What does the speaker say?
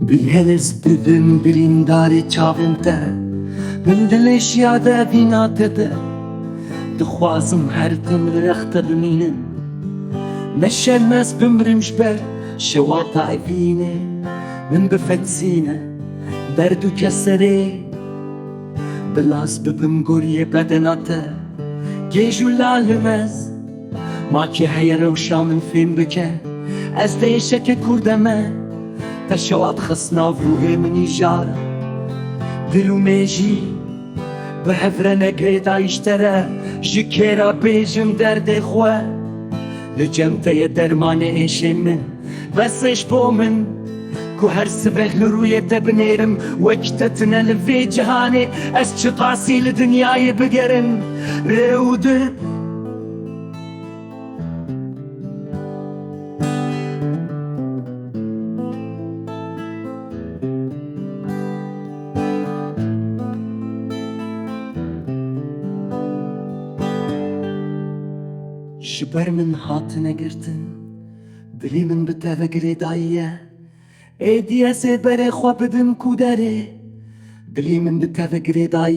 Bilheriz bugün birindari çavinte Min dilêş ya de vînate de Dixwazim her tim rexe bimînin Me şermez bimrim ji ber şewata evînê Min bifetsîne derd û keserê Bi las bibim guriyê bedena te Gêj û lalîmez Makî heye rewşa min fêm bike Ez dê yêşeke Kurd me Teşewat xist nav ruhê minî jara Dil û mêjî bi hevrene girêda îştere Ji kêra bêjim derdê xwe Li cem te ye dermanê êşê min Vesêj bo min Ku her sibeh li rûyê te binêrim Wek te tune li vê cihanê Ez çi qasî li dinyayê bigerim Rê û dil Ji ber min hatine girtin Dilê min bi te ve girêdayî ye Êdî ez ê berê xwe bidim ku derê Dilê min bi te ve girêdayî